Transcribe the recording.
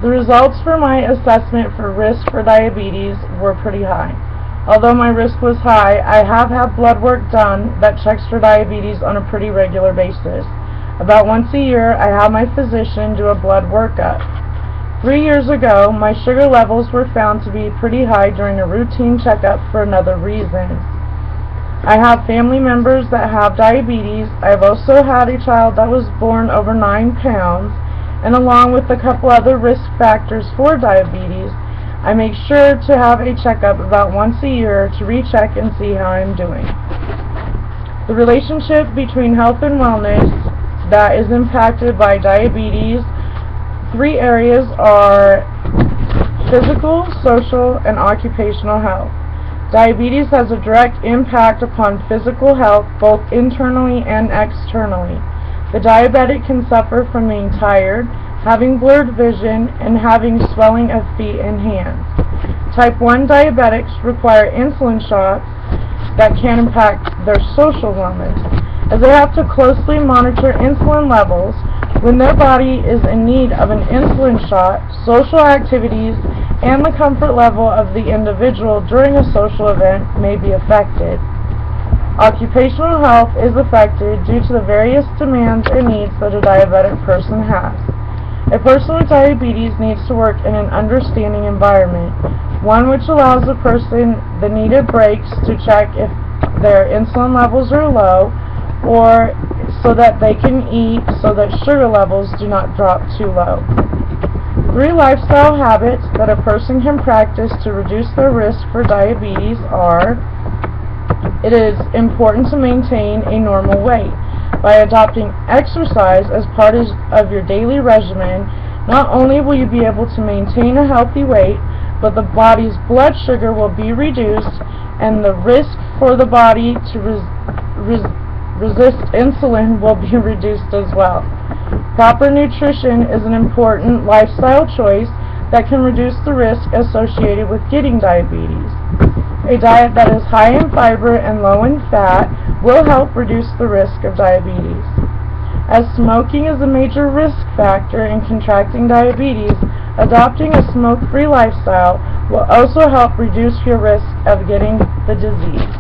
The results for my assessment for risk for diabetes were pretty high. Although my risk was high, I have had blood work done that checks for diabetes on a pretty regular basis. About once a year, I have my physician do a blood workup. 3 years ago, my sugar levels were found to be pretty high during a routine checkup for another reason. I have family members that have diabetes. I have also had a child that was born over 9 pounds, and along with a couple other risk factors for diabetes, I make sure to have a checkup about once a year to recheck and see how I'm doing. The relationship between health and wellness that is impacted by diabetes, 3 areas are physical, social, and occupational health. Diabetes has a direct impact upon physical health, both internally and externally. The diabetic can suffer from being tired, having blurred vision, and having swelling of feet and hands. Type 1 diabetics require insulin shots that can impact their social wellness, as they have to closely monitor insulin levels. When their body is in need of an insulin shot, social activities and the comfort level of the individual during a social event may be affected. Occupational health is affected due to the various demands and needs that a diabetic person has. A person with diabetes needs to work in an understanding environment, one which allows the person the needed breaks to check if their insulin levels are low, or so that they can eat so that sugar levels do not drop too low. 3 lifestyle habits that a person can practice to reduce their risk for diabetes are: it is important to maintain a normal weight. By adopting exercise as part of your daily regimen, not only will you be able to maintain a healthy weight, but the body's blood sugar will be reduced and the risk for the body to resist insulin will be reduced as well. Proper nutrition is an important lifestyle choice that can reduce the risk associated with getting diabetes. A diet that is high in fiber and low in fat will help reduce the risk of diabetes. As smoking is a major risk factor in contracting diabetes, adopting a smoke-free lifestyle will also help reduce your risk of getting the disease.